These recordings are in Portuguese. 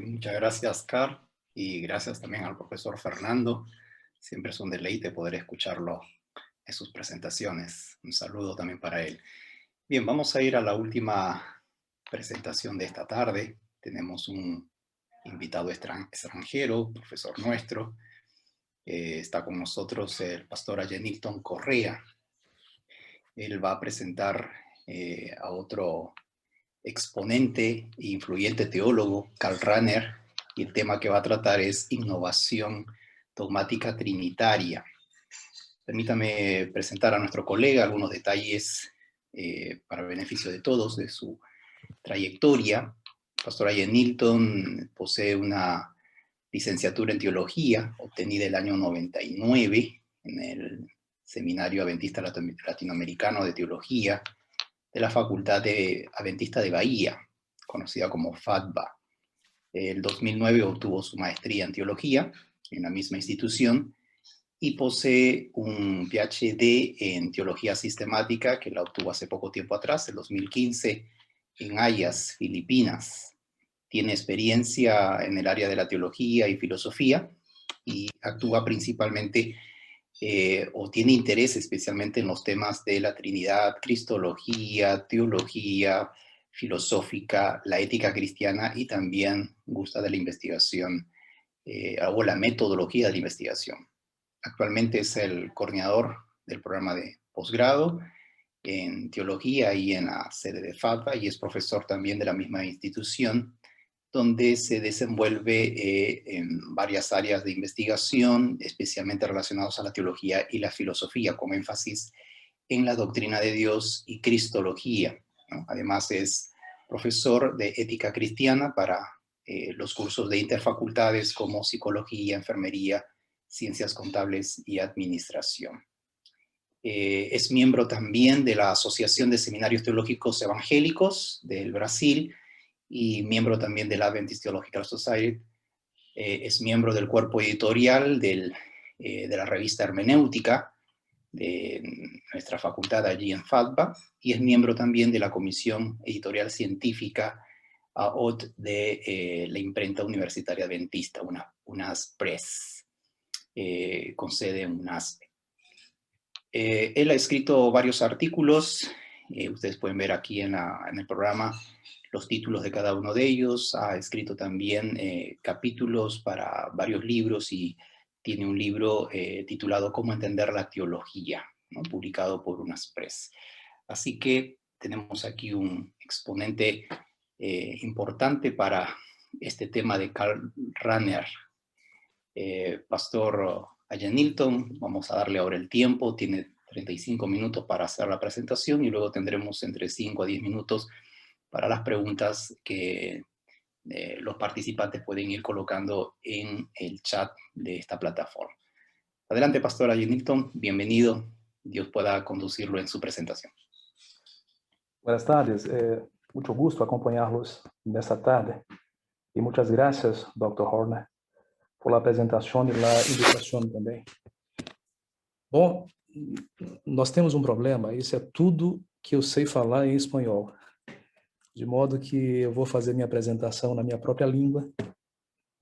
Muchas gracias, Carl, y gracias también al profesor Fernando. Siempre es un deleite poder escucharlo en sus presentaciones. Un saludo también para él. Bien, vamos a ir a la última presentación de esta tarde. Tenemos un invitado extranjero, profesor nuestro. Está con nosotros el pastor Ayenilton Correa. Él va a presentar a otro exponente e influyente teólogo, Karl Rahner, y el tema que va a tratar es innovación dogmática trinitaria. Permítame presentar a nuestro colega algunos detalles para beneficio de todos de su trayectoria. Pastor Ayenilton posee una licenciatura en teología obtenida el año 99 en el Seminario Adventista Latinoamericano de Teología de la Facultad Adventista de Bahía, conocida como FADBA. El 2009 obtuvo su maestría en teología en la misma institución y posee un PhD en teología sistemática que la obtuvo hace poco tiempo atrás, el 2015, en Ayas, Filipinas. Tiene experiencia en el área de la teología y filosofía y actúa principalmente o tiene interés especialmente en los temas de la Trinidad, cristología, teología filosófica, la ética cristiana y también gusta de la investigación o la metodología de la investigación. Actualmente es el coordinador del programa de posgrado en teología y en la sede de FADBA y es profesor también de la misma institución donde se desenvuelve en varias áreas de investigación, especialmente relacionados a la teología y la filosofía, con énfasis en la doctrina de Dios y cristología, ¿no? Además es profesor de ética cristiana para los cursos de interfacultades como psicología, enfermería, ciencias contables y administración. Es miembro también de la Asociación de Seminarios Teológicos Evangélicos del Brasil, y miembro también de la Adventist Theological Society. Es miembro del cuerpo editorial de la revista Hermenéutica de nuestra facultad allí en FADBA, y es miembro también de la comisión editorial científica AOT de la imprenta universitaria adventista, UNAS Press, con sede en UNASP. Él ha escrito varios artículos, ustedes pueden ver aquí en el programa los títulos de cada uno de ellos. Ha escrito también capítulos para varios libros y tiene un libro titulado Cómo entender la teología, ¿no? Publicado por UNAS Press. Así que tenemos aquí un exponente importante para este tema de Karl Rahner. Pastor Ayenilton, vamos a darle ahora el tiempo, tiene 35 minutos para hacer la presentación y luego tendremos entre 5 a 10 minutos para las preguntas que los participantes pueden ir colocando en el chat de esta plataforma. Adelante, Pastor Ayenilton, bienvenido. Dios pueda conducirlo en su presentación. Buenas tardes, mucho gusto acompañarlos nesta tarde e muitas graças, Dr. Horner, por la apresentação e la invitação também. Bom, nós temos um problema, isso é tudo que eu sei falar em espanhol, de modo que eu vou fazer minha apresentação na minha própria língua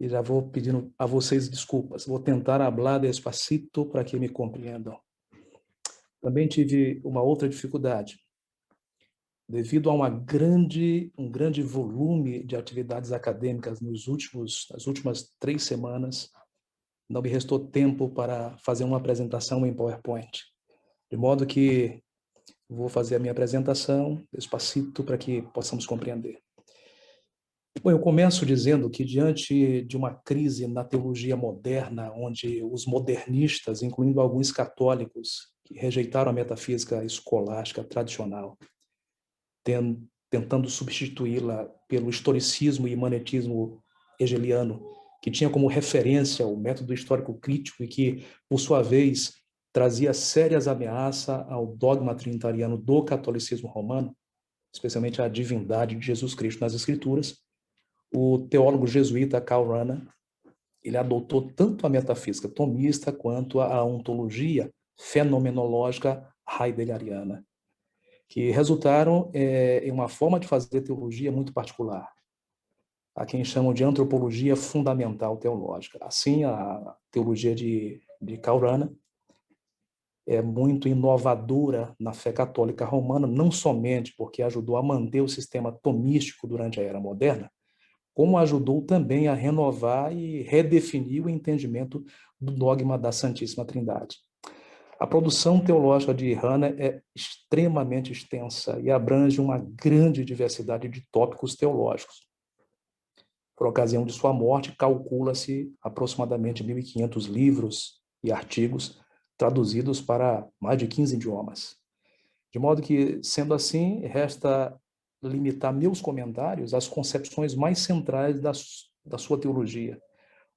e já vou pedindo a vocês desculpas. Vou tentar falar despacito para que me compreendam. Também tive uma outra dificuldade. Devido a um grande volume de atividades acadêmicas nas últimas 3 semanas, não me restou tempo para fazer uma apresentação em PowerPoint. De modo que vou fazer a minha apresentação despacito para que possamos compreender. Bom, eu começo dizendo que diante de uma crise na teologia moderna, onde os modernistas, incluindo alguns católicos que rejeitaram a metafísica escolástica tradicional, tentando substituí-la pelo historicismo e imanetismo hegeliano, que tinha como referência o método histórico crítico e que, por sua vez, trazia sérias ameaças ao dogma trinitariano do catolicismo romano, especialmente a divindade de Jesus Cristo nas Escrituras. O teólogo jesuíta Karl Rahner, ele adotou tanto a metafísica tomista quanto a ontologia fenomenológica heideggeriana, que resultaram em uma forma de fazer teologia muito particular. a quem chamam de antropologia fundamental teológica. Assim, a teologia de Karl Rahner é muito inovadora na fé católica romana, não somente porque ajudou a manter o sistema tomístico durante a Era Moderna, como ajudou também a renovar e redefinir o entendimento do dogma da Santíssima Trindade. A produção teológica de Rahner é extremamente extensa e abrange uma grande diversidade de tópicos teológicos. Por ocasião de sua morte, calcula-se aproximadamente 1.500 livros e artigos traduzidos para mais de 15 idiomas. De modo que, sendo assim, resta limitar meus comentários às concepções mais centrais da sua teologia,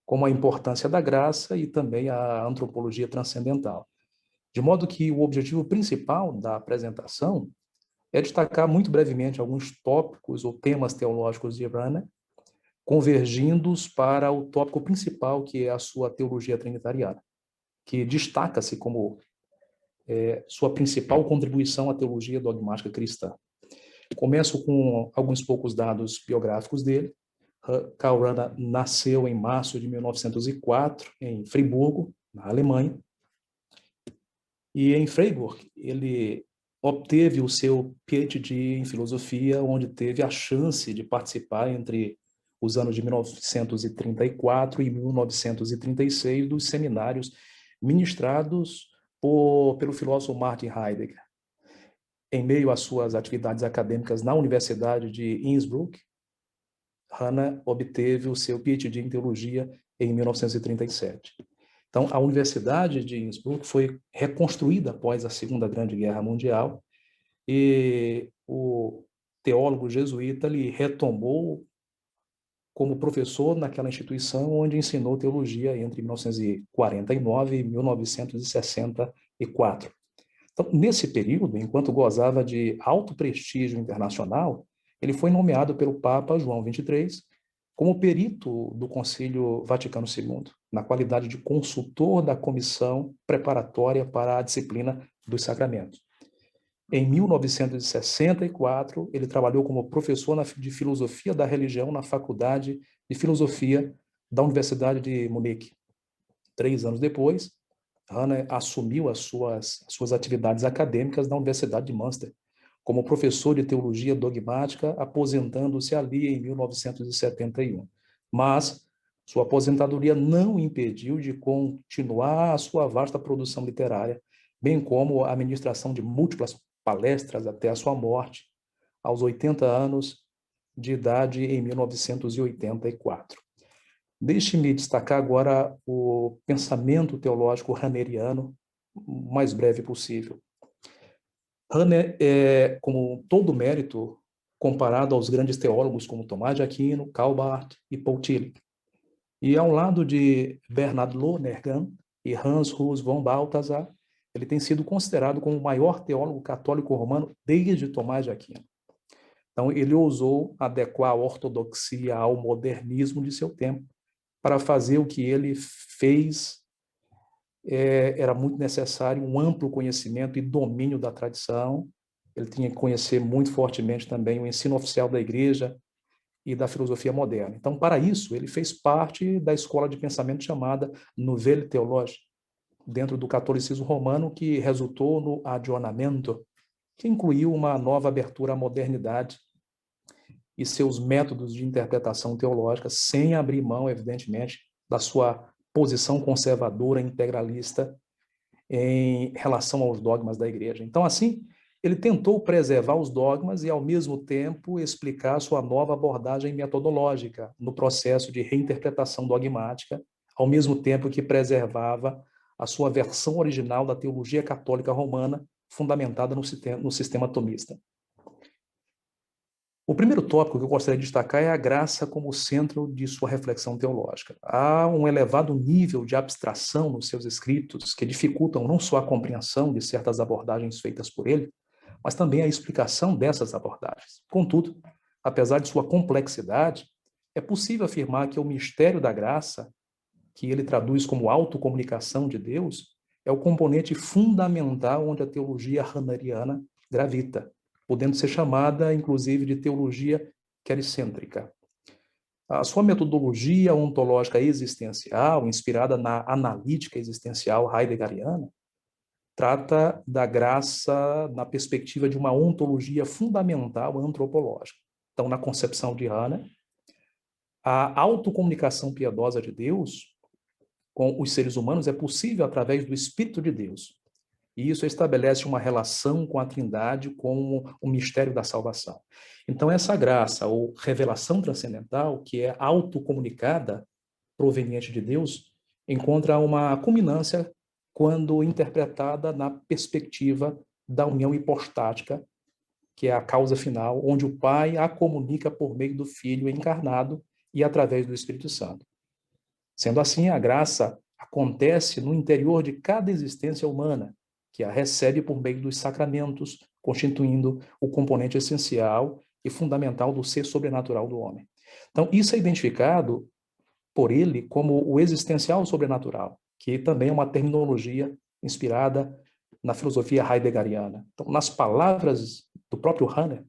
como a importância da graça e também a antropologia transcendental. De modo que o objetivo principal da apresentação é destacar muito brevemente alguns tópicos ou temas teológicos de Rahner, convergindo para o tópico principal, que é a sua teologia trinitariana, que destaca-se como sua principal contribuição à teologia dogmática cristã. Começo com alguns poucos dados biográficos dele. Karl Rahner nasceu em março de 1904, em Friburgo, na Alemanha. E em Freiburg, ele obteve o seu PhD em filosofia, onde teve a chance de participar entre os anos de 1934 e 1936 dos seminários ministrados pelo filósofo Martin Heidegger. Em meio às suas atividades acadêmicas na Universidade de Innsbruck, Rahner obteve o seu PhD em teologia em 1937. Então, a Universidade de Innsbruck foi reconstruída após a Segunda Grande Guerra Mundial e o teólogo jesuíta lhe retomou como professor naquela instituição onde ensinou teologia entre 1949 e 1964. Então, nesse período, enquanto gozava de alto prestígio internacional, ele foi nomeado pelo Papa João XXIII como perito do Concílio Vaticano II, na qualidade de consultor da comissão preparatória para a disciplina dos sacramentos. Em 1964, ele trabalhou como professor de filosofia da religião na Faculdade de Filosofia da Universidade de Munique. 3 anos depois, Rahner assumiu as suas atividades acadêmicas na Universidade de Münster, como professor de teologia dogmática, aposentando-se ali em 1971. Mas sua aposentadoria não o impediu de continuar a sua vasta produção literária, bem como a administração de múltiplas palestras até a sua morte, aos 80 anos de idade, em 1984. Deixe-me destacar agora o pensamento teológico rahneriano, o mais breve possível. Rahner é, como todo mérito, comparado aos grandes teólogos como Tomás de Aquino, Karl Barth e Paul Tillich. E ao lado de Bernhard Lonergan e Hans Urs von Balthasar, ele tem sido considerado como o maior teólogo católico romano desde Tomás de Aquino. Então, ele ousou adequar a ortodoxia ao modernismo de seu tempo para fazer o que ele fez. Era muito necessário um amplo conhecimento e domínio da tradição. Ele tinha que conhecer muito fortemente também o ensino oficial da Igreja e da filosofia moderna. Então, para isso, ele fez parte da escola de pensamento chamada Nouvelle Théologie, dentro do catolicismo romano, que resultou no Aggiornamento, que incluiu uma nova abertura à modernidade e seus métodos de interpretação teológica, sem abrir mão, evidentemente, da sua posição conservadora, integralista, em relação aos dogmas da Igreja. Então, assim, ele tentou preservar os dogmas e, ao mesmo tempo, explicar sua nova abordagem metodológica no processo de reinterpretação dogmática, ao mesmo tempo que preservava a sua versão original da teologia católica romana, fundamentada no sistema tomista. O primeiro tópico que eu gostaria de destacar é a graça como centro de sua reflexão teológica. Há um elevado nível de abstração nos seus escritos que dificultam não só a compreensão de certas abordagens feitas por ele, mas também a explicação dessas abordagens. Contudo, apesar de sua complexidade, é possível afirmar que o mistério da graça, que ele traduz como autocomunicação de Deus, é o componente fundamental onde a teologia rahneriana gravita, podendo ser chamada, inclusive, de teologia quericêntrica. A sua metodologia ontológica existencial, inspirada na analítica existencial heideggeriana, trata da graça na perspectiva de uma ontologia fundamental antropológica. Então, na concepção de Hannah, a autocomunicação piedosa de Deus com os seres humanos é possível através do Espírito de Deus. E isso estabelece uma relação com a Trindade como o mistério da salvação. Então, essa graça, ou revelação transcendental, que é autocomunicada, proveniente de Deus, encontra uma culminância quando interpretada na perspectiva da união hipostática, que é a causa final, onde o Pai a comunica por meio do Filho encarnado e através do Espírito Santo. Sendo assim, a graça acontece no interior de cada existência humana, que a recebe por meio dos sacramentos, constituindo o componente essencial e fundamental do ser sobrenatural do homem. Então, isso é identificado por ele como o existencial sobrenatural, que também é uma terminologia inspirada na filosofia heideggeriana. Então, nas palavras do próprio Hannah,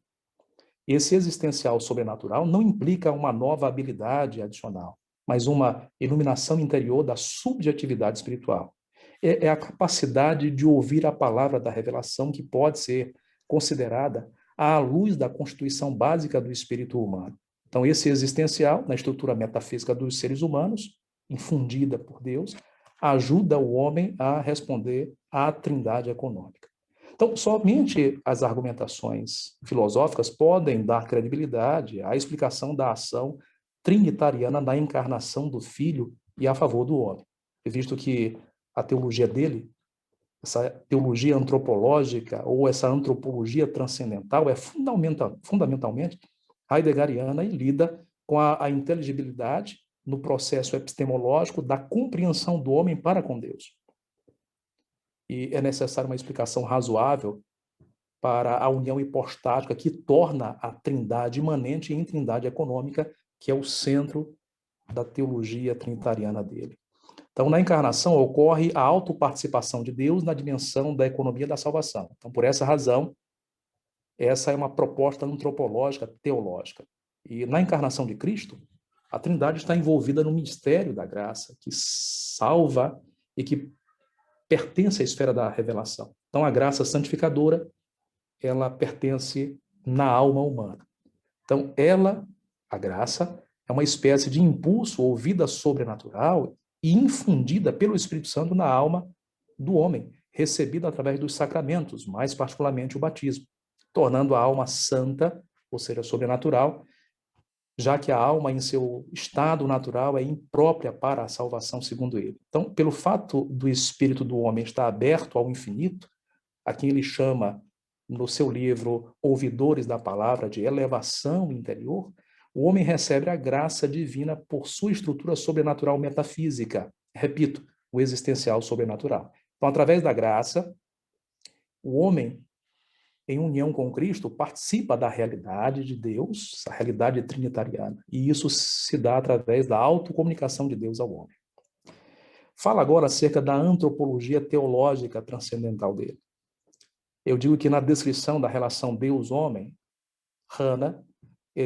esse existencial sobrenatural não implica uma nova habilidade adicional, mas uma iluminação interior da subjetividade espiritual. É a capacidade de ouvir a palavra da revelação que pode ser considerada à luz da constituição básica do espírito humano. Então, esse existencial, na estrutura metafísica dos seres humanos, infundida por Deus, ajuda o homem a responder à trindade econômica. Então, somente as argumentações filosóficas podem dar credibilidade à explicação da ação trinitariana da encarnação do Filho e a favor do homem, visto que a teologia dele, essa teologia antropológica ou essa antropologia transcendental é fundamentalmente heideggeriana e lida com a inteligibilidade no processo epistemológico da compreensão do homem para com Deus. E é necessária uma explicação razoável para a união hipostática que torna a trindade imanente em trindade econômica, que é o centro da teologia trinitariana dele. Então, na encarnação ocorre a autoparticipação de Deus na dimensão da economia da salvação. Então, por essa razão, essa é uma proposta antropológica, teológica. E na encarnação de Cristo, a Trindade está envolvida no mistério da graça, que salva e que pertence à esfera da revelação. Então, a graça santificadora, ela pertence na alma humana. Então, a graça, é uma espécie de impulso ou vida sobrenatural e infundida pelo Espírito Santo na alma do homem, recebida através dos sacramentos, mais particularmente o batismo, tornando a alma santa, ou seja, sobrenatural, já que a alma, em seu estado natural, é imprópria para a salvação, segundo ele. Então, pelo fato do espírito do homem estar aberto ao infinito, a quem ele chama, no seu livro Ouvidores da Palavra, de elevação interior, o homem recebe a graça divina por sua estrutura sobrenatural metafísica. Repito, o existencial sobrenatural. Então, através da graça, o homem, em união com Cristo, participa da realidade de Deus, a realidade trinitariana. E isso se dá através da autocomunicação de Deus ao homem. Fala agora acerca da antropologia teológica transcendental dele. Eu digo que na descrição da relação Deus-homem, Hannah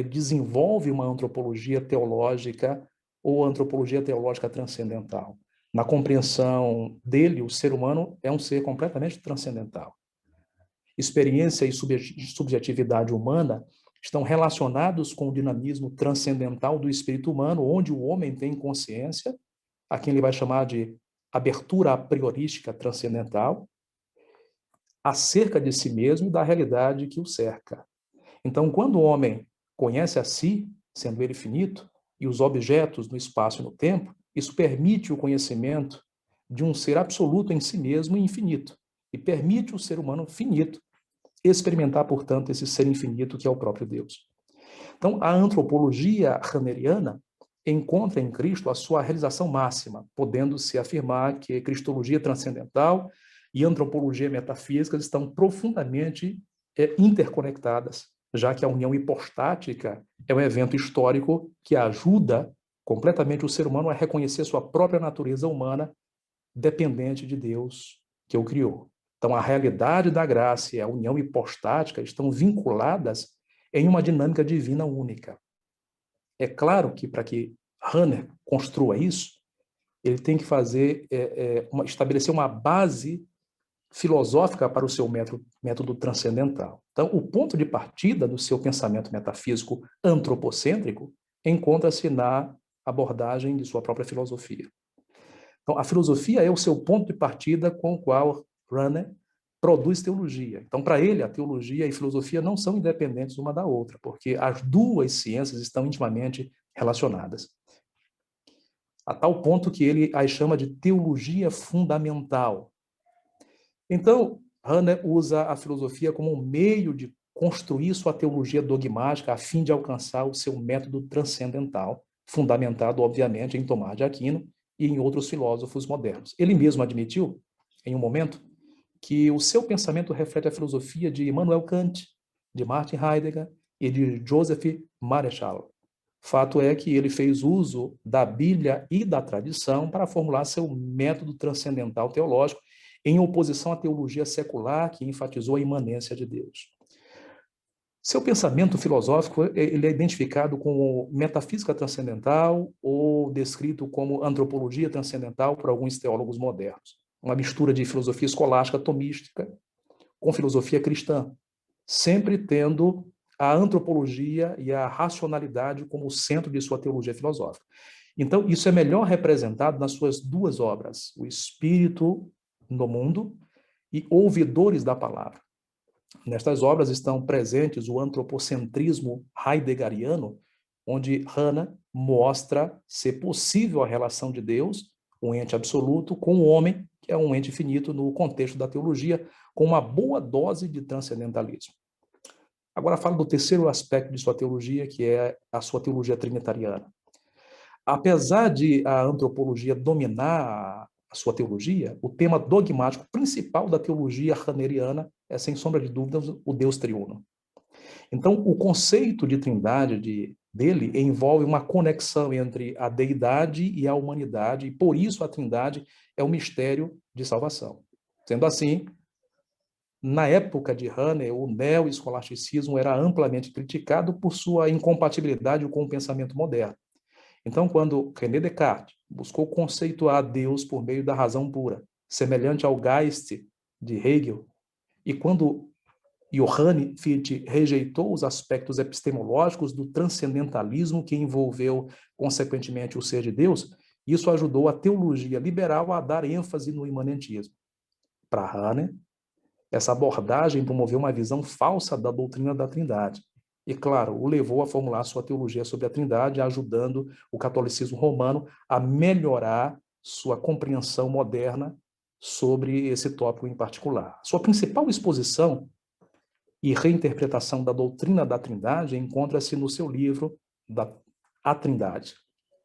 desenvolve uma antropologia teológica ou antropologia teológica transcendental. Na compreensão dele, o ser humano é um ser completamente transcendental. Experiência e subjetividade humana estão relacionados com o dinamismo transcendental do espírito humano, onde o homem tem consciência, a quem ele vai chamar de abertura a priorística transcendental, acerca de si mesmo e da realidade que o cerca. Então, quando o homem conhece a si, sendo ele finito, e os objetos no espaço e no tempo, isso permite o conhecimento de um ser absoluto em si mesmo e infinito, e permite o ser humano finito experimentar, portanto, esse ser infinito que é o próprio Deus. Então, a antropologia haneriana encontra em Cristo a sua realização máxima, podendo-se afirmar que cristologia transcendental e antropologia metafísica estão profundamente interconectadas, já que a união hipostática é um evento histórico que ajuda completamente o ser humano a reconhecer sua própria natureza humana dependente de Deus que o criou. Então, a realidade da graça e a união hipostática estão vinculadas em uma dinâmica divina única. É claro que para que Hahnemann construa isso, ele tem que fazer, estabelecer uma base filosófica para o seu método transcendental. Então, o ponto de partida do seu pensamento metafísico antropocêntrico encontra-se na abordagem de sua própria filosofia. Então, a filosofia é o seu ponto de partida com o qual Hahnemann produz teologia. Então, para ele, a teologia e a filosofia não são independentes uma da outra, porque as duas ciências estão intimamente relacionadas. A tal ponto que ele as chama de teologia fundamental. Então, Hahnemann usa a filosofia como um meio de construir sua teologia dogmática a fim de alcançar o seu método transcendental, fundamentado, obviamente, em Tomás de Aquino e em outros filósofos modernos. Ele mesmo admitiu, em um momento, que o seu pensamento reflete a filosofia de Immanuel Kant, de Martin Heidegger e de Joseph Mareschal. Fato é que ele fez uso da Bíblia e da tradição para formular seu método transcendental teológico em oposição à teologia secular que enfatizou a imanência de Deus. Seu pensamento filosófico ele é identificado como metafísica transcendental ou descrito como antropologia transcendental por alguns teólogos modernos. Uma mistura de filosofia escolástica tomística com filosofia cristã, sempre tendo a antropologia e a racionalidade como centro de sua teologia filosófica. Então, isso é melhor representado nas suas duas obras, O Espírito no Mundo e Ouvidores da Palavra. Nestas obras estão presentes o antropocentrismo heideggeriano, onde Hahnemann mostra ser possível a relação de Deus, um ente absoluto, com o homem, que é um ente finito no contexto da teologia, com uma boa dose de transcendentalismo. Agora falo do terceiro aspecto de sua teologia, que é a sua teologia trinitariana. Apesar de a antropologia dominar a sua teologia, o tema dogmático principal da teologia hahneriana é, sem sombra de dúvidas, o Deus triuno. Então, o conceito de trindade dele envolve uma conexão entre a deidade e a humanidade, e por isso a trindade é o mistério de salvação. Sendo assim, na época de Hahnemann, o neo-escolasticismo era amplamente criticado por sua incompatibilidade com o pensamento moderno. Então, quando René Descartes buscou conceituar Deus por meio da razão pura, semelhante ao Geist de Hegel, e quando Johann Fichte rejeitou os aspectos epistemológicos do transcendentalismo que envolveu, consequentemente, o ser de Deus, isso ajudou a teologia liberal a dar ênfase no imanentismo. Para Hahnemann, essa abordagem promoveu uma visão falsa da doutrina da Trindade. E, claro, o levou a formular sua teologia sobre a Trindade, ajudando o catolicismo romano a melhorar sua compreensão moderna sobre esse tópico em particular. Sua principal exposição e reinterpretação da doutrina da Trindade encontra-se no seu livro A Trindade,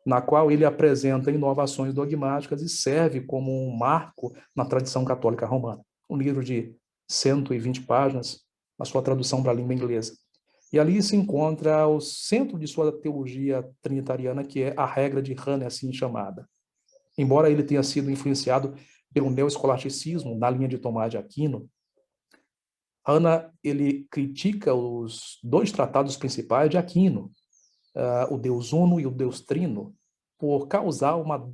na qual ele apresenta inovações dogmáticas e serve como um marco na tradição católica romana. Um livro de 120 páginas, na sua tradução para a língua inglesa. E ali se encontra o centro de sua teologia trinitariana, que é a regra de Hahnemann, assim chamada. Embora ele tenha sido influenciado pelo neoescolasticismo na linha de Tomás de Aquino, Hahnemann ele critica os dois tratados principais de Aquino, o Deus Uno e o Deus Trino, por causar uma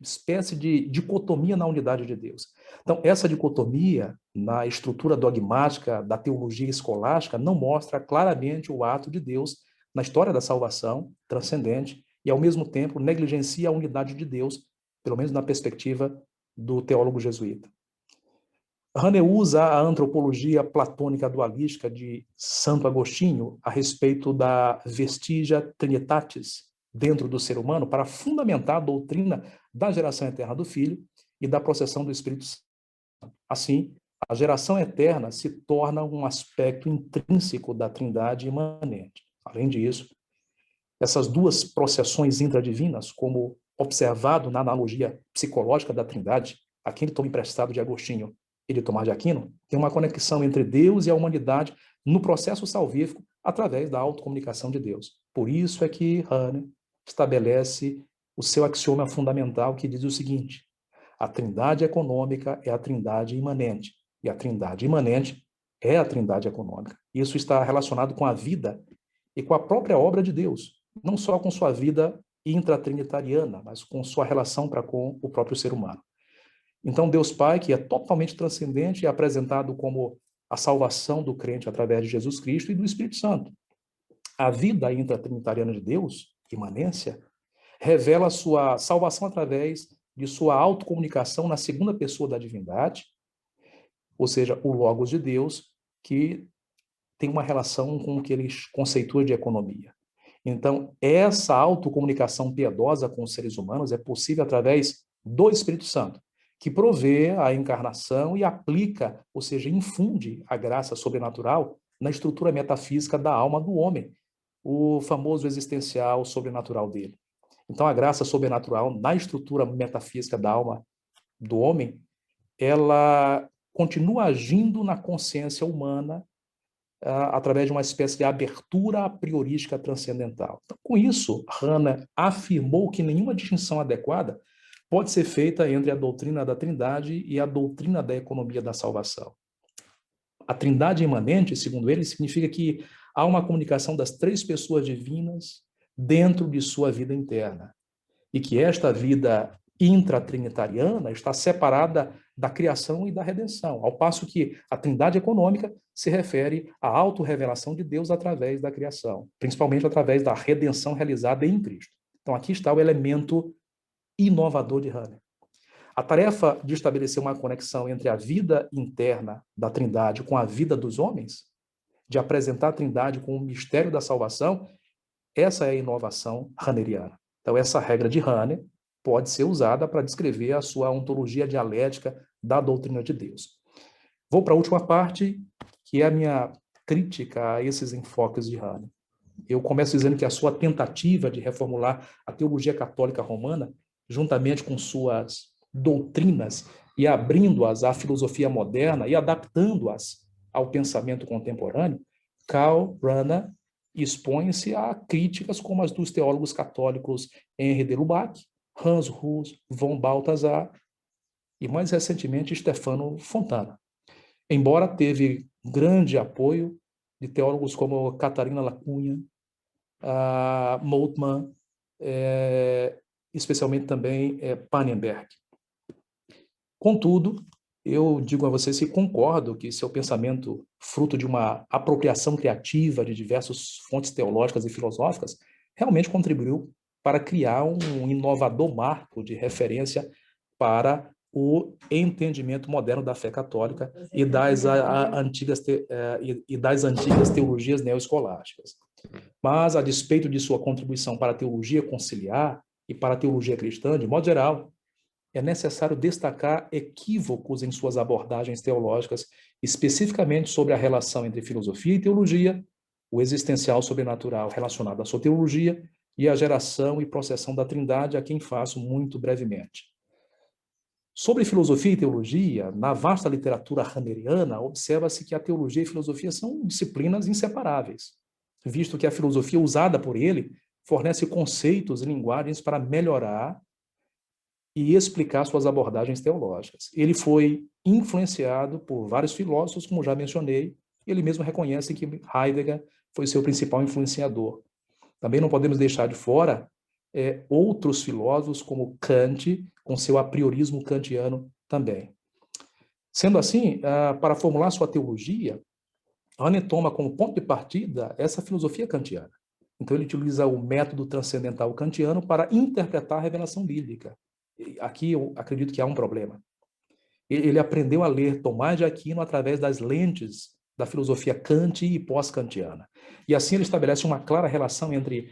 espécie de dicotomia na unidade de Deus. Então, essa dicotomia na estrutura dogmática da teologia escolástica não mostra claramente o ato de Deus na história da salvação transcendente e, ao mesmo tempo, negligencia a unidade de Deus, pelo menos na perspectiva do teólogo jesuíta. Hahnemann usa a antropologia platônica dualística de Santo Agostinho a respeito da vestigia trinitatis dentro do ser humano para fundamentar a doutrina da geração eterna do Filho e da processão do Espírito Santo. Assim, a geração eterna se torna um aspecto intrínseco da Trindade imanente. Além disso, essas duas processões intradivinas, como observado na analogia psicológica da Trindade, aqui ele toma emprestado de Agostinho e de Tomás de Aquino, tem uma conexão entre Deus e a humanidade no processo salvífico através da autocomunicação de Deus. Por isso é que Hahnemann estabelece o seu axioma fundamental que diz o seguinte: a trindade econômica é a trindade imanente, e a trindade imanente é a trindade econômica. Isso está relacionado com a vida e com a própria obra de Deus, não só com sua vida intratrinitariana, mas com sua relação para com o próprio ser humano. Então, Deus Pai, que é totalmente transcendente, é apresentado como a salvação do crente através de Jesus Cristo e do Espírito Santo. A vida intratrinitariana de Deus, imanência, revela sua salvação através de sua autocomunicação na segunda pessoa da divindade, ou seja, o Logos de Deus, que tem uma relação com o que ele conceitua de economia. Então, essa autocomunicação piedosa com os seres humanos é possível através do Espírito Santo, que provê a encarnação e aplica, ou seja, infunde a graça sobrenatural na estrutura metafísica da alma do homem, o famoso existencial sobrenatural dele. Então, a graça sobrenatural na estrutura metafísica da alma do homem, ela continua agindo na consciência humana através de uma espécie de abertura a priorística transcendental. Então, com isso, Hannah afirmou que nenhuma distinção adequada pode ser feita entre a doutrina da Trindade e a doutrina da economia da salvação. A Trindade imanente, segundo ele, significa que há uma comunicação das três pessoas divinas dentro de sua vida interna, e que esta vida intratrinitariana está separada da criação e da redenção, ao passo que a Trindade econômica se refere à autorrevelação de Deus através da criação, principalmente através da redenção realizada em Cristo. Então aqui está o elemento inovador de Hannah. A tarefa de estabelecer uma conexão entre a vida interna da Trindade com a vida dos homens, de apresentar a Trindade com o mistério da salvação, essa é a inovação hanneriana. Então, essa regra de Hannah pode ser usada para descrever a sua ontologia dialética da doutrina de Deus. Vou para a última parte, que é a minha crítica a esses enfoques de Hannah. Eu começo dizendo que a sua tentativa de reformular a teologia católica romana, juntamente com suas doutrinas, e abrindo-as à filosofia moderna e adaptando-as ao pensamento contemporâneo, Karl Rahner expõe-se a críticas como as dos teólogos católicos Henri de Lubac, Hans Hus von Balthasar e, mais recentemente, Stefano Fontana. Embora teve grande apoio de teólogos como Catarina Lacunha, Moltmann, especialmente também Pannenberg. Contudo, eu digo a vocês que concordo que seu pensamento, fruto de uma apropriação criativa de diversas fontes teológicas e filosóficas, realmente contribuiu para criar um inovador marco de referência para o entendimento moderno da fé católica e das antigas teologias neoescolásticas. Mas, a despeito de sua contribuição para a teologia conciliar e para a teologia cristã, de modo geral, é necessário destacar equívocos em suas abordagens teológicas, especificamente sobre a relação entre filosofia e teologia, o existencial sobrenatural relacionado à soteriologia e a geração e processão da Trindade, a quem faço muito brevemente. Sobre filosofia e teologia, na vasta literatura hanneriana, observa-se que a teologia e filosofia são disciplinas inseparáveis, visto que a filosofia usada por ele fornece conceitos e linguagens para melhorar e explicar suas abordagens teológicas. Ele foi influenciado por vários filósofos, como já mencionei, e ele mesmo reconhece que Heidegger foi seu principal influenciador. Também não podemos deixar de fora outros filósofos, como Kant, com seu apriorismo kantiano também. Sendo assim, para formular sua teologia, Hannah toma como ponto de partida essa filosofia kantiana. Então ele utiliza o método transcendental kantiano para interpretar a revelação bíblica. Aqui eu acredito que há um problema. Ele aprendeu a ler Tomás de Aquino através das lentes da filosofia Kant e pós-kantiana. E assim ele estabelece uma clara relação entre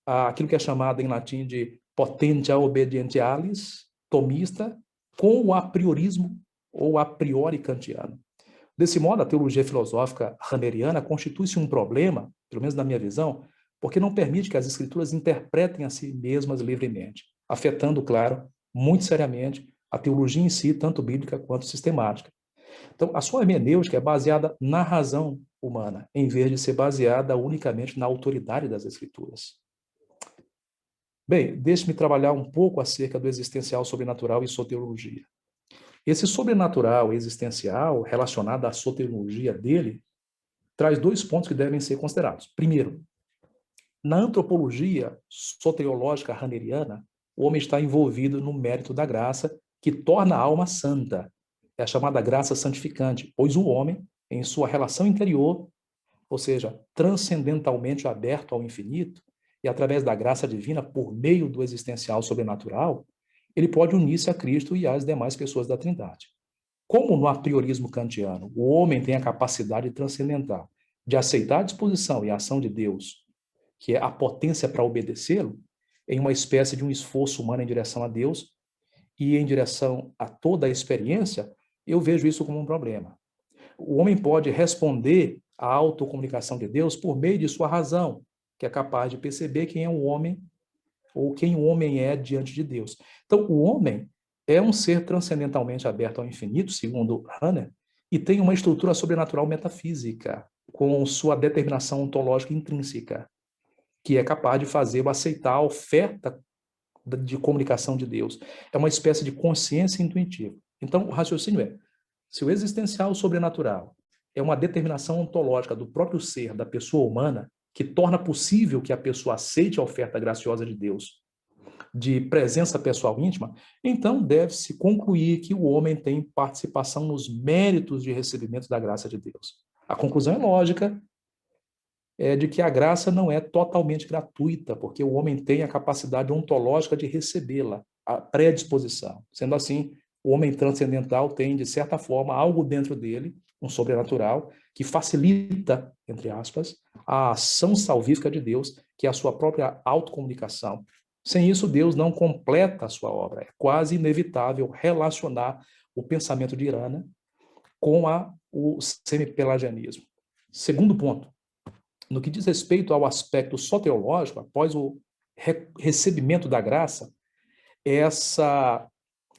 aquilo que é chamado em latim de potentia obedientialis, tomista, com o apriorismo ou a priori kantiano. Desse modo, a teologia filosófica hanneriana constitui-se um problema, pelo menos na minha visão, porque não permite que as escrituras interpretem a si mesmas livremente, afetando, claro, muito seriamente a teologia em si, tanto bíblica quanto sistemática. Então, a sua hermenêutica é baseada na razão humana, em vez de ser baseada unicamente na autoridade das escrituras. Bem, deixe-me trabalhar um pouco acerca do existencial sobrenatural e soteriologia. Esse sobrenatural existencial, relacionado à soteriologia dele, traz dois pontos que devem ser considerados. Primeiro, Na antropologia soteriológica haneriana, o homem está envolvido no mérito da graça que torna a alma santa. É a chamada graça santificante, pois o homem, em sua relação interior, ou seja, transcendentalmente aberto ao infinito, e através da graça divina, por meio do existencial sobrenatural, ele pode unir-se a Cristo e às demais pessoas da Trindade. Como no apriorismo kantiano, o homem tem a capacidade transcendental de aceitar a disposição e a ação de Deus, que é a potência para obedecê-lo, em uma espécie de um esforço humano em direção a Deus e em direção a toda a experiência, eu vejo isso como um problema. O homem pode responder à autocomunicação de Deus por meio de sua razão, que é capaz de perceber quem é o homem ou quem o homem é diante de Deus. Então, o homem é um ser transcendentalmente aberto ao infinito, segundo Hannah, e tem uma estrutura sobrenatural metafísica, com sua determinação ontológica intrínseca, que é capaz de fazê-lo aceitar a oferta de comunicação de Deus. É uma espécie de consciência intuitiva. Então, o raciocínio é, se o existencial sobrenatural é uma determinação ontológica do próprio ser, da pessoa humana, que torna possível que a pessoa aceite a oferta graciosa de Deus, de presença pessoal íntima, então deve-se concluir que o homem tem participação nos méritos de recebimento da graça de Deus. A conclusão é lógica, é de que a graça não é totalmente gratuita, porque o homem tem a capacidade ontológica de recebê-la, a predisposição. Sendo assim, o homem transcendental tem, de certa forma, algo dentro dele, um sobrenatural, que facilita, entre aspas, a ação salvífica de Deus, que é a sua própria autocomunicação. Sem isso, Deus não completa a sua obra. É quase inevitável relacionar o pensamento de Irana com o semipelagianismo. Segundo ponto, no que diz respeito ao aspecto soteriológico, após o recebimento da graça, essa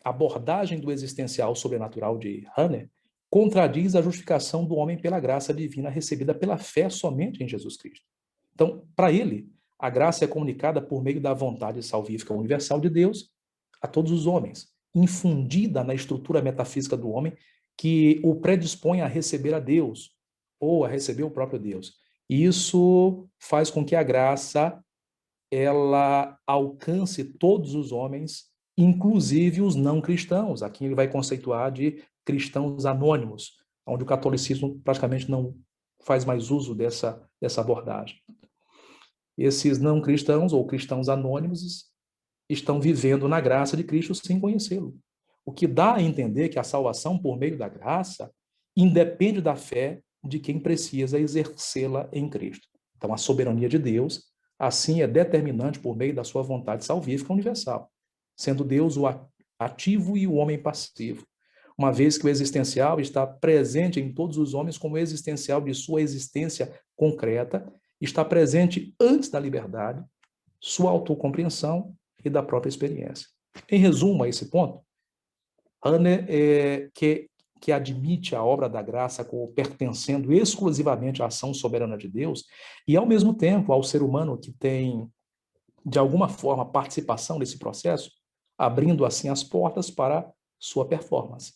abordagem do existencial sobrenatural de Hannah contradiz a justificação do homem pela graça divina recebida pela fé somente em Jesus Cristo. Então, para ele, a graça é comunicada por meio da vontade salvífica universal de Deus a todos os homens, infundida na estrutura metafísica do homem que o predispõe a receber a Deus ou a receber o próprio Deus. Isso faz com que a graça ela alcance todos os homens, inclusive os não cristãos. Aqui ele vai conceituar de cristãos anônimos, onde o catolicismo praticamente não faz mais uso dessa abordagem. Esses não cristãos ou cristãos anônimos estão vivendo na graça de Cristo sem conhecê-lo. O que dá a entender que a salvação por meio da graça independe da fé de quem precisa exercê-la em Cristo. Então, a soberania de Deus, assim, é determinante por meio da sua vontade salvífica universal, sendo Deus o ativo e o homem passivo, uma vez que o existencial está presente em todos os homens como existencial de sua existência concreta, está presente antes da liberdade, sua autocompreensão e da própria experiência. Em resumo a esse ponto, Hannah que admite a obra da graça como pertencendo exclusivamente à ação soberana de Deus e, ao mesmo tempo, ao ser humano que tem, de alguma forma, participação nesse processo, abrindo assim as portas para sua performance.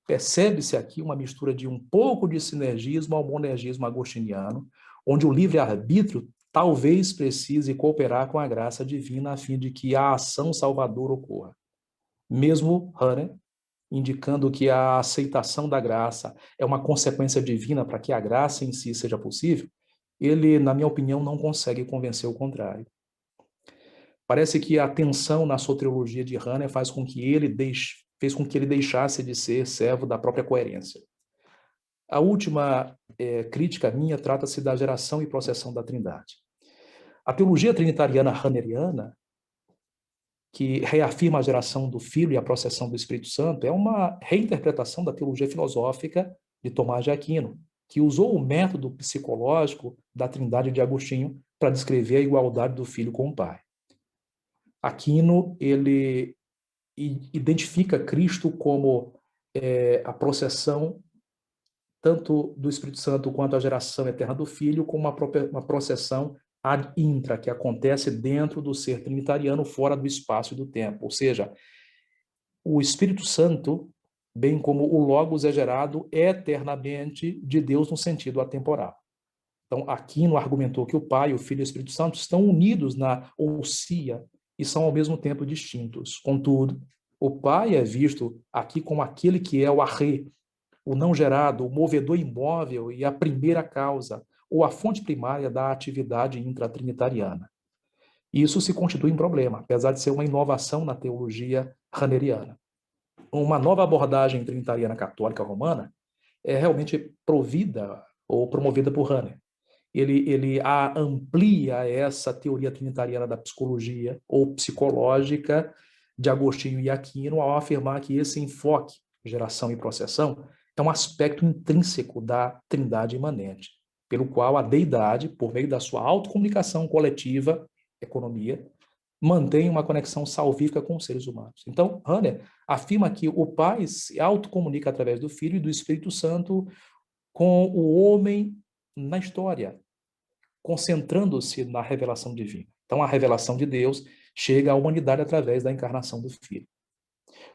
Percebe-se aqui uma mistura de um pouco de sinergismo ao monergismo agostiniano, onde o livre-arbítrio talvez precise cooperar com a graça divina a fim de que a ação salvadora ocorra. Mesmo Hannah indicando que a aceitação da graça é uma consequência divina para que a graça em si seja possível, ele, na minha opinião, não consegue convencer o contrário. Parece que a tensão na soteriologia de Hannah fez com que ele deixasse de ser servo da própria coerência. A última crítica minha trata-se da geração e processão da Trindade. A teologia trinitariana hanneriana, que reafirma a geração do Filho e a processão do Espírito Santo, é uma reinterpretação da teologia filosófica de Tomás de Aquino, que usou o método psicológico da Trindade de Agostinho para descrever a igualdade do Filho com o Pai. Aquino, ele identifica Cristo como a processão tanto do Espírito Santo quanto a geração eterna do Filho, como uma processão ad intra, que acontece dentro do ser trinitariano, fora do espaço e do tempo. Ou seja, o Espírito Santo, bem como o Logos, é gerado eternamente de Deus no sentido atemporal. Então, Aquino argumentou que o Pai, o Filho e o Espírito Santo estão unidos na ousia e são ao mesmo tempo distintos. Contudo, o Pai é visto aqui como aquele que é o arre, o não gerado, o movedor imóvel e a primeira causa, ou a fonte primária da atividade intratrinitariana. Isso se constitui um problema, apesar de ser uma inovação na teologia raneriana. Uma nova abordagem trinitariana católica romana é realmente provida ou promovida por Ranner. Ele amplia essa teoria trinitariana da psicologia ou psicológica de Agostinho e Aquino ao afirmar que esse enfoque, geração e processão, é um aspecto intrínseco da trindade imanente, pelo qual a deidade, por meio da sua autocomunicação coletiva, economia, mantém uma conexão salvífica com os seres humanos. Então, Ranner afirma que o Pai se autocomunica através do Filho e do Espírito Santo com o homem na história, concentrando-se na revelação divina. Então, a revelação de Deus chega à humanidade através da encarnação do Filho.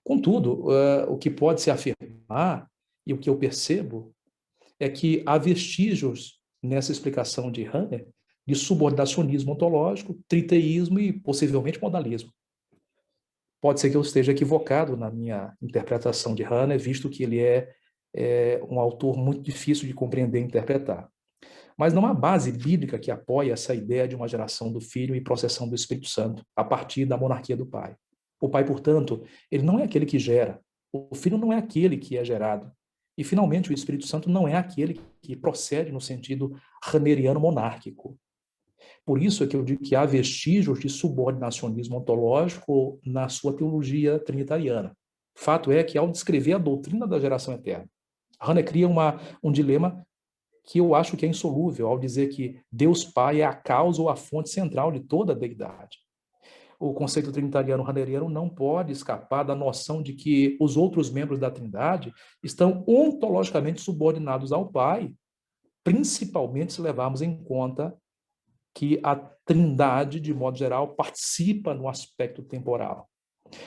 Contudo, o que pode se afirmar, e o que eu percebo, é que há vestígios nessa explicação de Ranner de subordinacionismo ontológico, triteísmo e possivelmente modalismo. Pode ser que eu esteja equivocado na minha interpretação de Ranner, visto que ele é um autor muito difícil de compreender e interpretar. Mas não há base bíblica que apoie essa ideia de uma geração do Filho e processão do Espírito Santo, a partir da monarquia do Pai. O Pai, portanto, ele não é aquele que gera, o Filho não é aquele que é gerado, e, finalmente, o Espírito Santo não é aquele que procede no sentido raneriano monárquico. Por isso é que eu digo que há vestígios de subordinacionismo ontológico na sua teologia trinitariana. Fato é que, ao descrever a doutrina da geração eterna, Ranner cria um dilema que eu acho que é insolúvel, ao dizer que Deus Pai é a causa ou a fonte central de toda a deidade. O conceito trinitariano raneriano não pode escapar da noção de que os outros membros da Trindade estão ontologicamente subordinados ao Pai, principalmente se levarmos em conta que a Trindade, de modo geral, participa no aspecto temporal.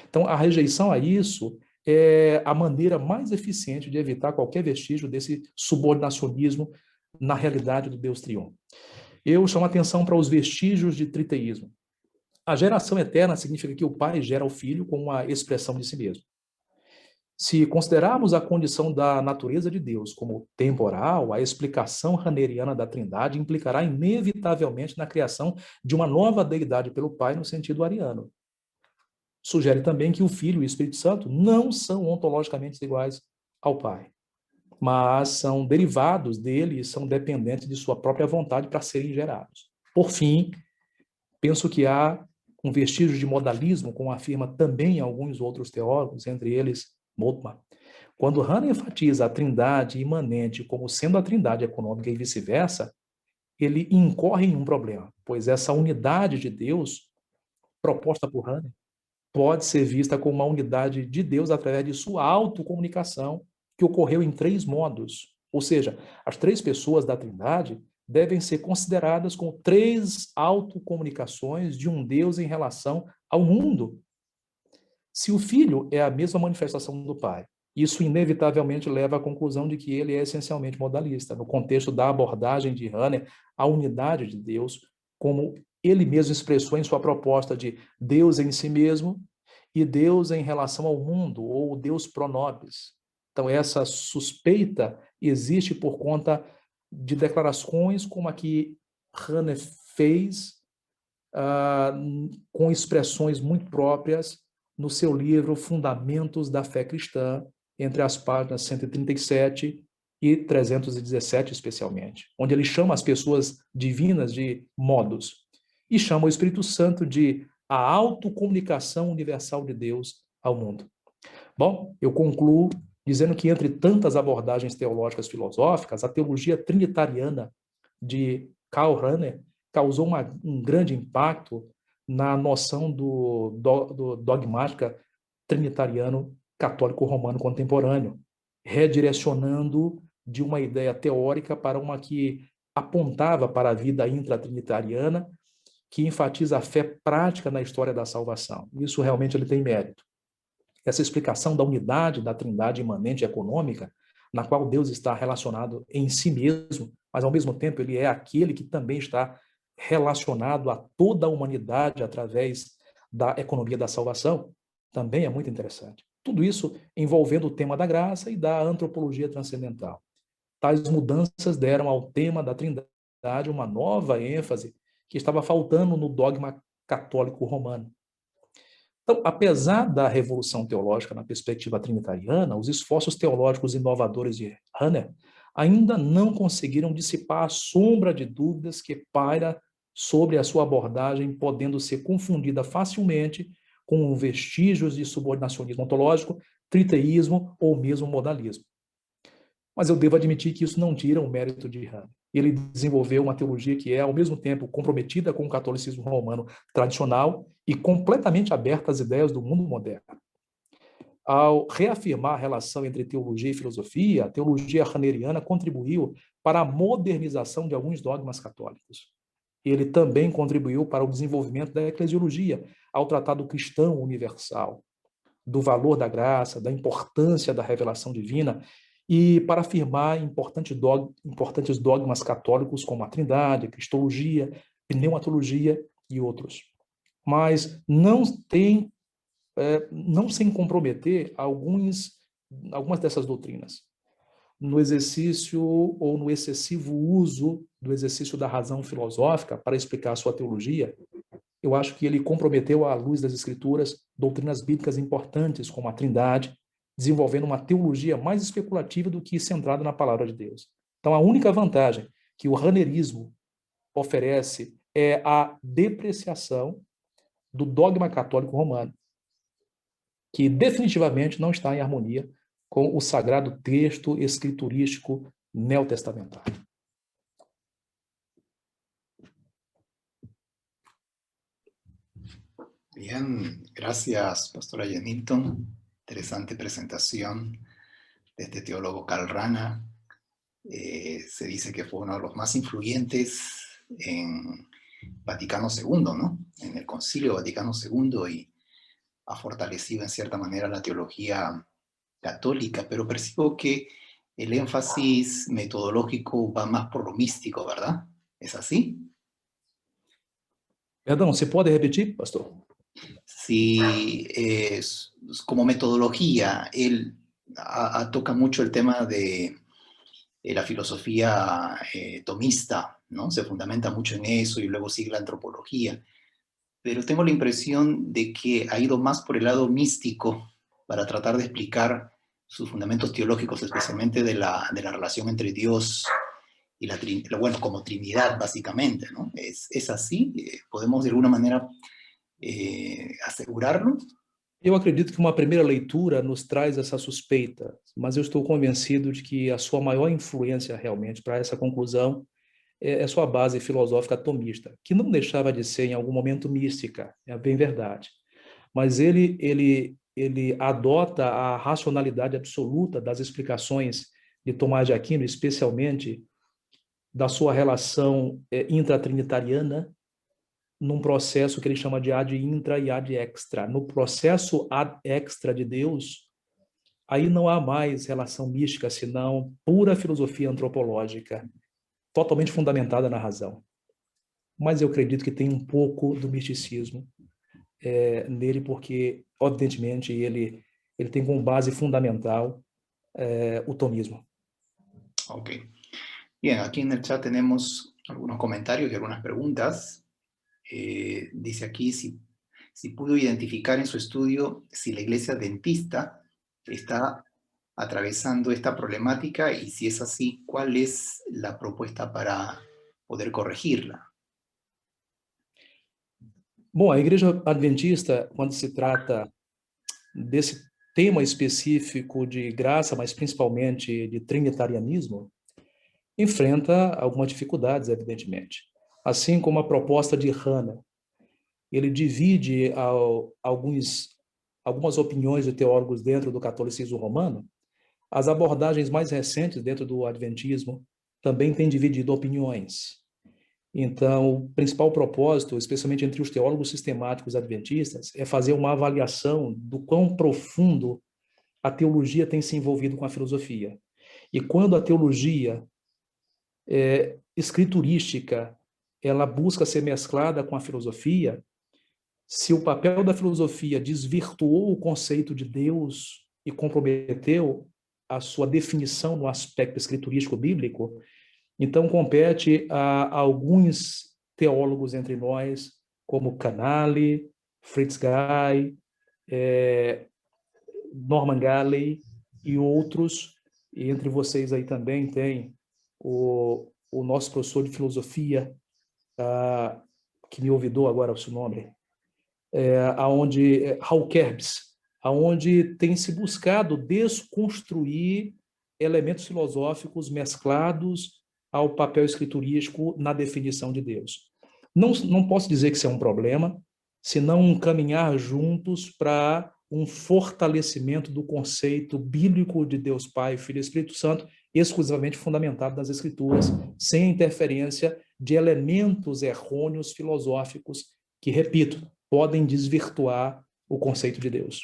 Então, a rejeição a isso é a maneira mais eficiente de evitar qualquer vestígio desse subordinacionismo na realidade do Deus triunfo. Eu chamo a atenção para os vestígios de triteísmo. A geração eterna significa que o Pai gera o Filho como uma expressão de si mesmo. Se considerarmos a condição da natureza de Deus como temporal, a explicação raneriana da Trindade implicará inevitavelmente na criação de uma nova deidade pelo Pai no sentido ariano. Sugere também que o Filho e o Espírito Santo não são ontologicamente iguais ao Pai, mas são derivados dele e são dependentes de sua própria vontade para serem gerados. Por fim, penso que há um vestígio de modalismo, como afirma também alguns outros teólogos, entre eles Moltmann. Quando Ranner enfatiza a trindade imanente como sendo a trindade econômica e vice-versa, ele incorre em um problema, pois essa unidade de Deus, proposta por Ranner, pode ser vista como uma unidade de Deus através de sua autocomunicação, que ocorreu em 3 modos. Ou seja, as 3 pessoas da Trindade devem ser consideradas como 3 autocomunicações de um Deus em relação ao mundo. Se o Filho é a mesma manifestação do Pai, isso inevitavelmente leva à conclusão de que ele é essencialmente modalista, no contexto da abordagem de Ranner à unidade de Deus, como ele mesmo expressou em sua proposta de Deus em si mesmo e Deus em relação ao mundo, ou Deus pro nobis. Então, essa suspeita existe por conta de declarações como a que Ranner fez, com expressões muito próprias no seu livro Fundamentos da Fé Cristã, entre as páginas 137 e 317, especialmente, onde ele chama as pessoas divinas de modos e chama o Espírito Santo de a autocomunicação universal de Deus ao mundo. Bom, eu concluo dizendo que, entre tantas abordagens teológicas filosóficas, a teologia trinitariana de Karl Rahner causou um grande impacto na noção do dogmática trinitariano católico romano contemporâneo, redirecionando de uma ideia teórica para uma que apontava para a vida intratrinitariana, que enfatiza a fé prática na história da salvação. Isso realmente ele tem mérito. Essa explicação da unidade da trindade imanente econômica na qual Deus está relacionado em si mesmo, mas ao mesmo tempo ele é aquele que também está relacionado a toda a humanidade através da economia da salvação, também é muito interessante. Tudo isso envolvendo o tema da graça e da antropologia transcendental. Tais mudanças deram ao tema da Trindade uma nova ênfase que estava faltando no dogma católico romano. Então, apesar da revolução teológica na perspectiva trinitariana, os esforços teológicos inovadores de Hahnemann ainda não conseguiram dissipar a sombra de dúvidas que paira sobre a sua abordagem, podendo ser confundida facilmente com vestígios de subordinacionismo ontológico, triteísmo ou mesmo modalismo. Mas eu devo admitir que isso não tira o mérito de Hahnemann. Ele desenvolveu uma teologia que é, ao mesmo tempo, comprometida com o catolicismo romano tradicional e completamente aberta às ideias do mundo moderno. Ao reafirmar a relação entre teologia e filosofia, a teologia hahnemanniana contribuiu para a modernização de alguns dogmas católicos. Ele também contribuiu para o desenvolvimento da eclesiologia, ao tratar do cristão universal, do valor da graça, da importância da revelação divina, e para afirmar importantes dogmas católicos como a Trindade, a Cristologia, Pneumatologia e outros. Mas não sem comprometer algumas dessas doutrinas. No exercício ou no excessivo uso do exercício da razão filosófica para explicar a sua teologia, eu acho que ele comprometeu, à luz das Escrituras, doutrinas bíblicas importantes, como a Trindade, desenvolvendo uma teologia mais especulativa do que centrada na palavra de Deus. Então, a única vantagem que o hahnerismo oferece é a depreciação do dogma católico romano, que definitivamente não está em harmonia com o sagrado texto escriturístico neotestamentário. Bien, gracias, Pastora Yenilton. Interesante presentación de este teólogo Karl Rahner. Se dice que fue uno de los más influyentes en Vaticano II, ¿no? En el Concilio Vaticano II, y ha fortalecido en cierta manera la teología católica, pero percibo que el énfasis metodológico va más por lo místico, ¿verdad? ¿Es así? Perdão, você pode repetir, pastor? Sí, como metodología, él toca mucho el tema de la filosofía tomista, ¿no? Se fundamenta mucho en eso y luego sigue la antropología. Pero tengo la impresión de que ha ido más por el lado místico para tratar de explicar sus fundamentos teológicos, especialmente de la relación entre Dios y bueno, como Trinidad, básicamente, ¿no? ¿Es así? ¿Podemos de alguna manera assegurá-lo? Eu acredito que uma primeira leitura nos traz essa suspeita, mas eu estou convencido de que a sua maior influência realmente para essa conclusão é sua base filosófica tomista, que não deixava de ser em algum momento mística, é bem verdade. Mas ele adota a racionalidade absoluta das explicações de Tomás de Aquino, especialmente da sua relação intratrinitariana, num processo que ele chama de ad intra e ad extra. No processo ad extra de Deus, aí não há mais relação mística, senão pura filosofia antropológica, totalmente fundamentada na razão. Mas eu acredito que tem um pouco do misticismo nele, porque, evidentemente, ele tem como base fundamental o tomismo. Ok. Bien, aquí en el chat tenemos algunos comentarios y algunas preguntas. Dice aquí si pudo identificar en su estudio si la iglesia adventista está atravesando esta problemática y si es así, ¿cuál es la propuesta para poder corregirla? Bom, a igreja adventista, quando se trata desse tema específico de graça, mas principalmente de trinitarianismo, enfrenta algumas dificuldades, evidentemente. Assim como a proposta de Hahnemann, ele divide algumas opiniões de teólogos dentro do catolicismo romano. As abordagens mais recentes dentro do adventismo também têm dividido opiniões. Então, o principal propósito, especialmente entre os teólogos sistemáticos adventistas, é fazer uma avaliação do quão profundo a teologia tem se envolvido com a filosofia. E quando a teologia escriturística ela busca ser mesclada com a filosofia, se o papel da filosofia desvirtuou o conceito de Deus e comprometeu a sua definição no aspecto escriturístico bíblico, então compete a alguns teólogos entre nós, como Canale, Fritz Guy, Norman Galley e outros, e entre vocês aí também tem o nosso professor de filosofia, que me ouvidou agora o seu nome, Hal Kerbs, aonde tem se buscado desconstruir elementos filosóficos mesclados ao papel escriturístico na definição de Deus. Não posso dizer que isso é um problema, senão caminhar juntos para um fortalecimento do conceito bíblico de Deus Pai, Filho e Espírito Santo, exclusivamente fundamentado nas Escrituras, sem interferência de elementos errôneos filosóficos que, repito, podem desvirtuar o conceito de Deus.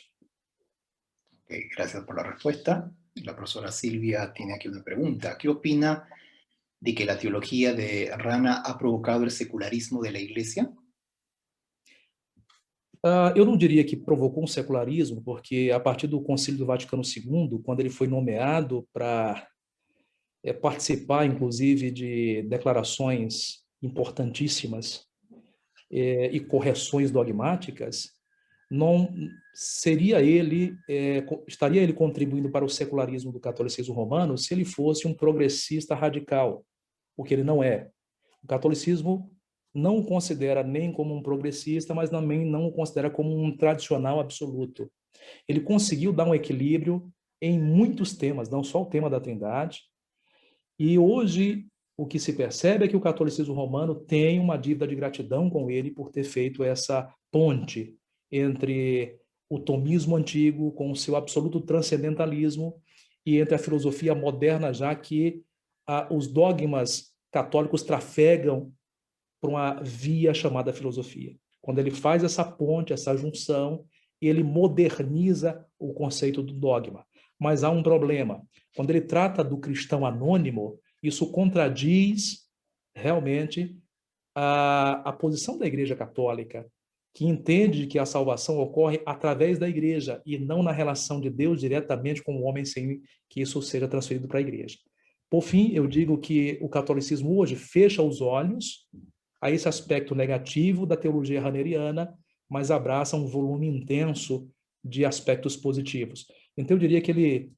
Okay, gracias por la respuesta. La profesora Silvia tiene aquí una pregunta. ¿Qué opina de que la teología de Rana ha provocado el secularismo de la Iglesia? Eu não diria que provocou um secularismo, porque a partir do Concílio do Vaticano II, quando ele foi nomeado para participar, inclusive, de declarações importantíssimas e correções dogmáticas, não seria ele, estaria ele contribuindo para o secularismo do catolicismo romano se ele fosse um progressista radical, porque ele não é. O catolicismo não o considera nem como um progressista, mas também não o considera como um tradicional absoluto. Ele conseguiu dar um equilíbrio em muitos temas, não só o tema da Trindade, e hoje o que se percebe é que o catolicismo romano tem uma dívida de gratidão com ele por ter feito essa ponte entre o tomismo antigo com o seu absoluto transcendentalismo e entre a filosofia moderna, já que os dogmas católicos trafegam por uma via chamada filosofia. Quando ele faz essa ponte, essa junção, ele moderniza o conceito do dogma. Mas há um problema. Quando ele trata do cristão anônimo, isso contradiz realmente a posição da Igreja Católica, que entende que a salvação ocorre através da Igreja e não na relação de Deus diretamente com o homem sem que isso seja transferido para a Igreja. Por fim, eu digo que o catolicismo hoje fecha os olhos a esse aspecto negativo da teologia raneriana, mas abraça um volume intenso de aspectos positivos. Então, eu diria que ele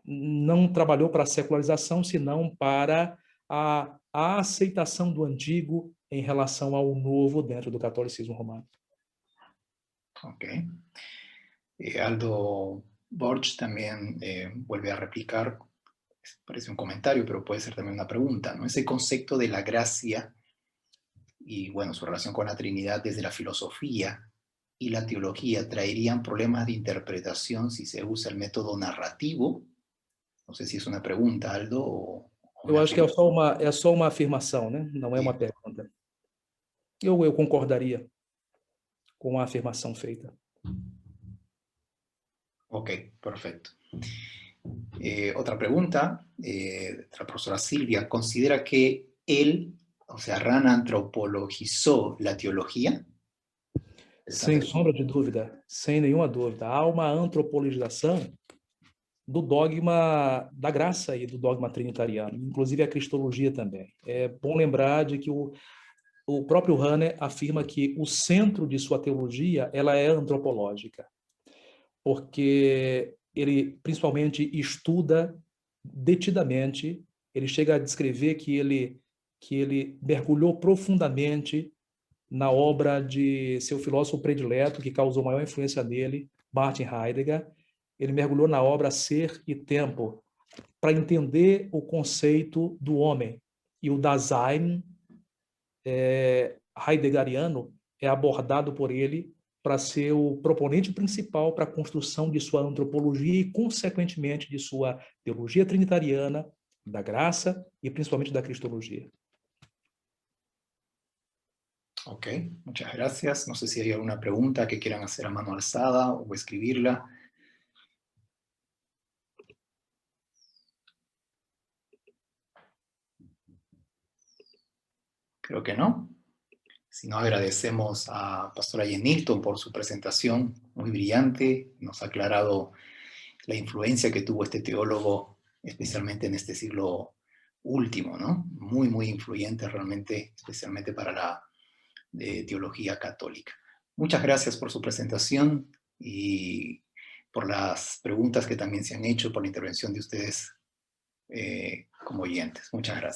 não trabalhou para a secularização, senão para a aceitação do antigo em relação ao novo dentro do catolicismo romano. Ok. Aldo Borch también vuelve a replicar, parece un comentario, pero puede ser también una pregunta, ¿no? Ese concepto de la gracia y, bueno, su relación con la Trinidad desde la filosofía y la teología traerían problemas de interpretación si se usa el método narrativo. No sé si es una pregunta, Aldo, o eu acho que é só uma afirmação, né? Não é uma pergunta. Eu concordaria com a afirmação feita. Ok, perfecto. Otra pregunta, la profesora Silvia, ¿considera que él, o sea, Rana, antropologizó la teología? Sem sombra de dúvida, sem nenhuma dúvida. Há uma antropologização do dogma da graça e do dogma trinitariano, inclusive a cristologia também. É bom lembrar de que o próprio Rahner afirma que o centro de sua teologia ela é antropológica, porque ele principalmente estuda detidamente, ele chega a descrever que ele mergulhou profundamente na obra de seu filósofo predileto, que causou maior influência nele, Martin Heidegger. Ele mergulhou na obra Ser e Tempo, para entender o conceito do homem. E o Dasein heideggeriano é abordado por ele para ser o proponente principal para a construção de sua antropologia e, consequentemente, de sua teologia trinitariana, da graça e principalmente da cristologia. Ok, muchas gracias. No sé si hay alguna pregunta que quieran hacer a mano alzada o escribirla. Creo que no. Si no, agradecemos a Pastora Yenilton por su presentación muy brillante. Nos ha aclarado la influencia que tuvo este teólogo, especialmente en este siglo último, ¿no? Muy, muy influyente realmente, especialmente para la teología católica. Muchas gracias por su presentación y por las preguntas que también se han hecho, por la intervención de ustedes como oyentes. Muchas gracias.